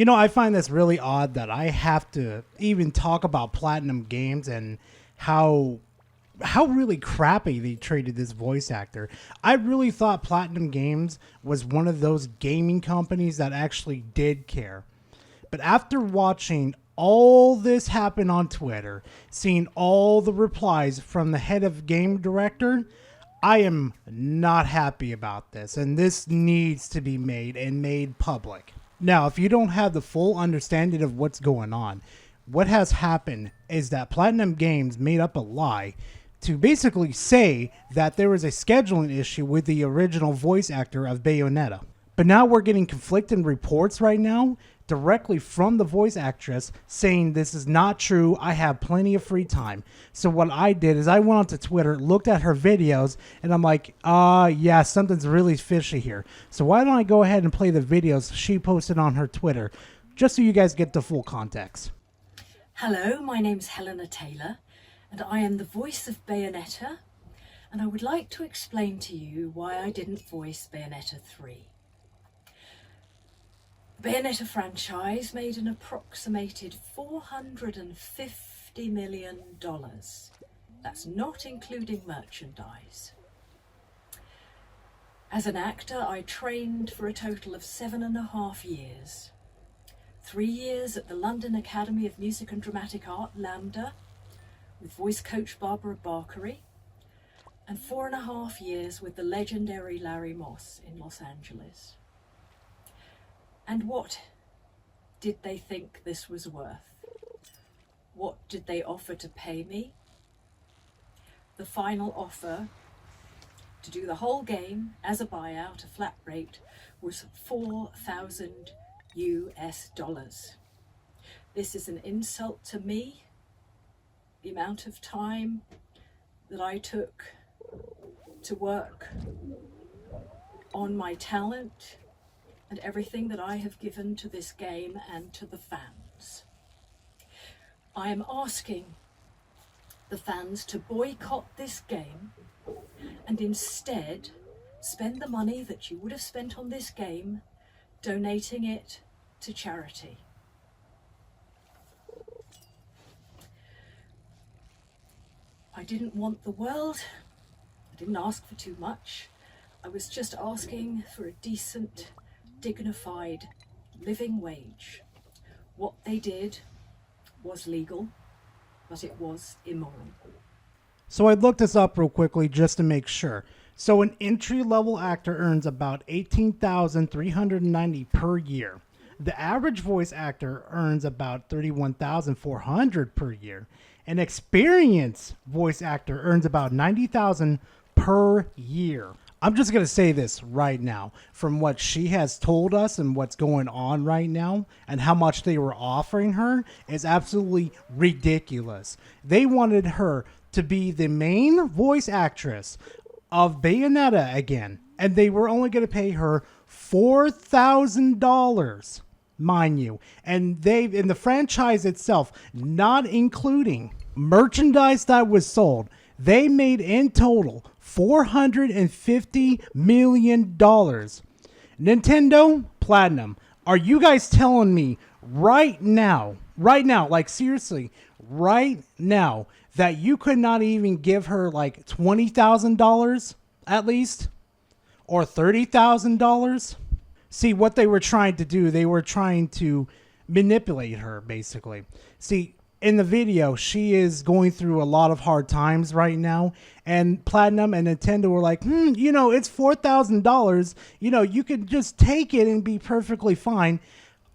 You know, I find this really odd that I have to even talk about Platinum Games and how really crappy they treated this voice actor. I really thought Platinum Games was one of those gaming companies that actually did care. But after watching all this happen on Twitter, seeing all the replies from the head of game director, I am not happy about this, and this needs to be made and made public. Now, if you don't have the full understanding of what's going on, what has happened is that Platinum Games made up a lie to basically say that there was a scheduling issue with the original voice actor of Bayonetta. But now we're getting conflicting reports right now directly from the voice actress saying this is not true. I have plenty of free time. So what I did is I went onto Twitter, looked at her videos, and I'm like, yeah, something's really fishy here. So why don't I go ahead and play the videos she posted on her Twitter, just so you guys get the full context. Hello, my name's Helena Taylor, and I am the voice of Bayonetta, and I would like to explain to you why I didn't voice Bayonetta 3. The Bayonetta franchise made an approximated $450 million. That's not including merchandise. As an actor, I trained for a total of 7.5 years. 3 years at the London Academy of Music and Dramatic Art, LAMDA, with voice coach Barbara Barkery, and 4.5 years with the legendary Larry Moss in Los Angeles. And what did they think this was worth? What did they offer to pay me? The final offer to do the whole game as a buyout, a flat rate, was $4,000 US. This is an insult to me, the amount of time that I took to work on my talent and everything that I have given to this game and to the fans. I am asking the fans to boycott this game and instead spend the money that you would have spent on this game donating it to charity. I didn't want the world. I didn't ask for too much. I was just asking for a decent, dignified living wage. What they did was legal, but it was immoral. So I looked this up real quickly just to make sure. So an entry-level actor earns about $18,390 per year. The average voice actor earns about $31,400 per year. An experienced voice actor earns about $90,000 per year. I'm just going to say this right now. From what she has told us and what's going on right now and how much they were offering her is absolutely ridiculous. They wanted her to be the main voice actress of Bayonetta again, and they were only going to pay her $4,000, mind you. And they, in the franchise itself, not including merchandise that was sold, they made in total $450 million. Nintendo, Platinum, are you guys telling me right now, like seriously, right now, that you could not even give her like $20,000 at least? Or $30,000? See, what they were trying to do, they were trying to manipulate her, basically. See, in the video, she is going through a lot of hard times right now, and Platinum and Nintendo were like, it's $4,000. You could just take it and be perfectly fine.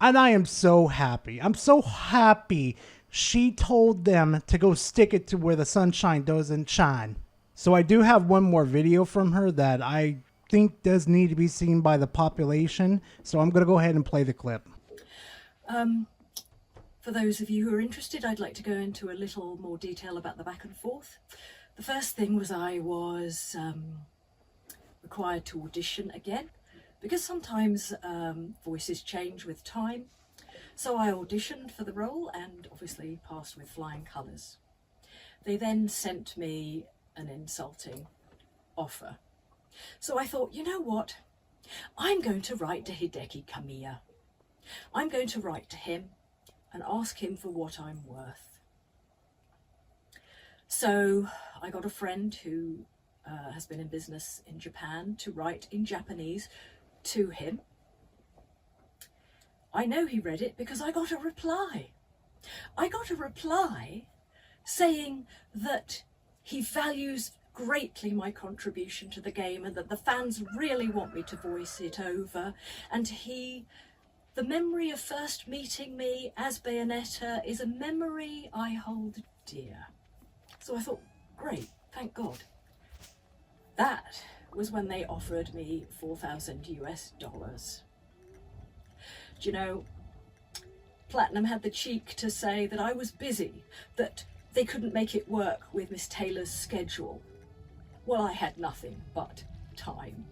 And I am so happy. I'm so happy she told them to go stick it to where the sunshine doesn't shine. So I do have one more video from her that I think does need to be seen by the population. So I'm going to go ahead and play the clip. For those of you who are interested, I'd like to go into a little more detail about the back and forth. The first thing was I was required to audition again, because sometimes voices change with time. So I auditioned for the role and obviously passed with flying colours. They then sent me an insulting offer. So I thought, you know what? I'm going to write to Hideki Kamiya. I'm going to write to him and ask him for what I'm worth. So I got a friend who has been in business in Japan to write in Japanese to him. I know he read it because I got a reply. I got a reply saying that he values greatly my contribution to the game and that the fans really want me to voice it over, and the memory of first meeting me as Bayonetta is a memory I hold dear. So I thought, great, thank God. That was when they offered me $4,000. Do you know, Platinum had the cheek to say that I was busy, that they couldn't make it work with Miss Taylor's schedule. Well, I had nothing but time.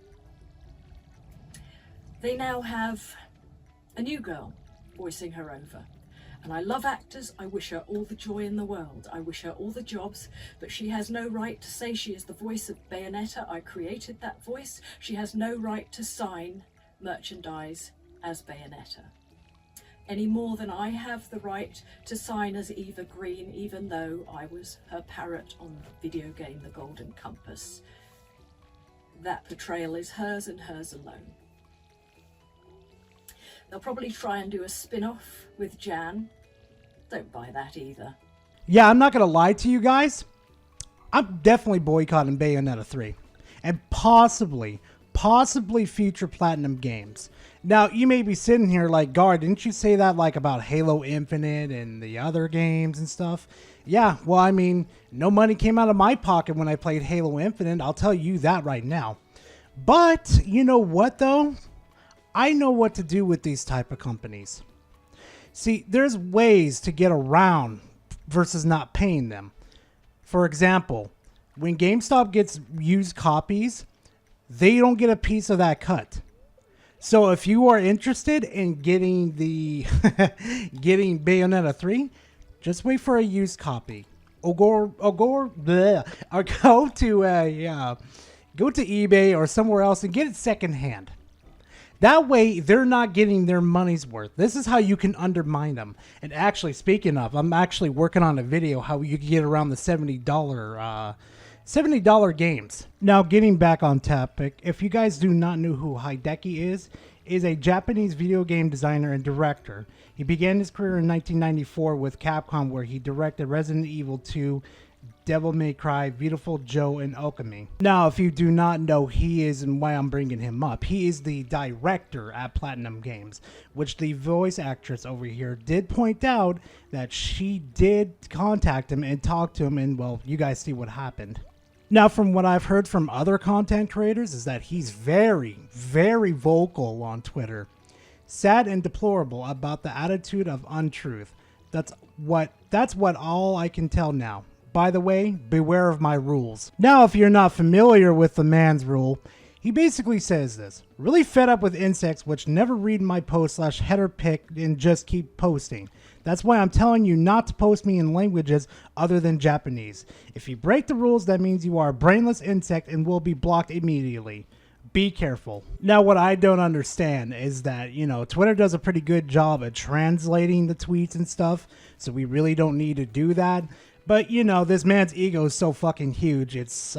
They now have a new girl voicing her over. And I love actors. I wish her all the joy in the world. I wish her all the jobs, but she has no right to say she is the voice of Bayonetta. I created that voice. She has no right to sign merchandise as Bayonetta, any more than I have the right to sign as Eva Green, even though I was her parrot on the video game The Golden Compass. That portrayal is hers and hers alone. They'll probably try and do a spin-off with Jan. Don't buy that either. Yeah, I'm not going to lie to you guys. I'm definitely boycotting Bayonetta 3. And possibly future Platinum games. Now, you may be sitting here like, Gar, didn't you say that like about Halo Infinite and the other games and stuff? Yeah, well, I mean, no money came out of my pocket when I played Halo Infinite. I'll tell you that right now. But, you know what, though? I know what to do with these type of companies. See, there's ways to get around versus not paying them. For example, when GameStop gets used copies, they don't get a piece of that cut. So if you are interested in getting getting Bayonetta 3, just wait for a used copy. Or go to eBay or somewhere else and get it secondhand. That way, they're not getting their money's worth. This is how you can undermine them. And actually, speaking of, I'm actually working on a video how you can get around the $70 games. Now, getting back on topic, if you guys do not know who Hideki is a Japanese video game designer and director. He began his career in 1994 with Capcom, where he directed Resident Evil 2, Devil May Cry, Beautiful Joe, and Okami. Now, if you do not know, he is, and why I'm bringing him up, he is the director at Platinum Games, which the voice actress over here did point out that she did contact him and talk to him, and, well, you guys see what happened. Now, from what I've heard from other content creators is that he's very, very vocal on Twitter. Sad and deplorable about the attitude of untruth. That's what all I can tell now. By the way, beware of my rules. Now, if you're not familiar with the man's rule, he basically says this: really fed up with insects which never read my post / header pick and just keep posting. That's why I'm telling you not to post me in languages other than Japanese. If you break the rules, that means you are a brainless insect and will be blocked immediately. Be careful. Now, what I don't understand is that, Twitter does a pretty good job at translating the tweets and stuff, so we really don't need to do that. But, this man's ego is so fucking huge, it's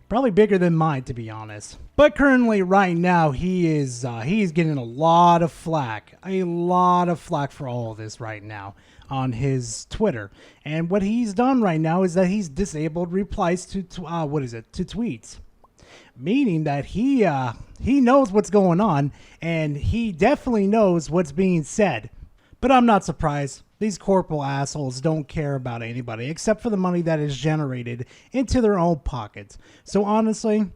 probably bigger than mine, to be honest. But currently, right now, he's getting a lot of flack for all of this right now on his Twitter. And what he's done right now is that he's disabled replies to tweets. Meaning that he knows what's going on, and he definitely knows what's being said. But I'm not surprised. These corporal assholes don't care about anybody except for the money that is generated into their own pockets. So honestly,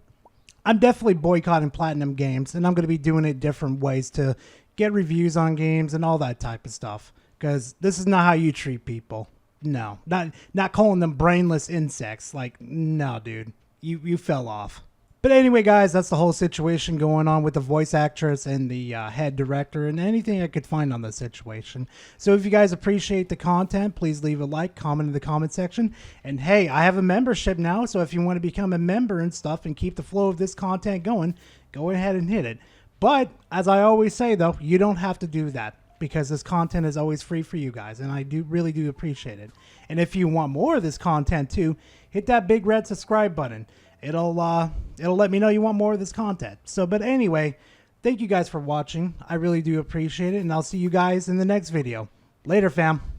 I'm definitely boycotting Platinum Games, and I'm going to be doing it different ways to get reviews on games and all that type of stuff. Because this is not how you treat people. No, not calling them brainless insects. Like, no, dude, you fell off. But anyway, guys, that's the whole situation going on with the voice actress and the head director and anything I could find on the situation. So if you guys appreciate the content, please leave a like, comment in the comment section. And hey, I have a membership now, so if you want to become a member and stuff and keep the flow of this content going, go ahead and hit it. But as I always say, though, you don't have to do that because this content is always free for you guys, and I really do appreciate it. And if you want more of this content too, hit that big red subscribe button. It'll let me know you want more of this content. So, but anyway, thank you guys for watching. I really do appreciate it, and I'll see you guys in the next video. Later, fam.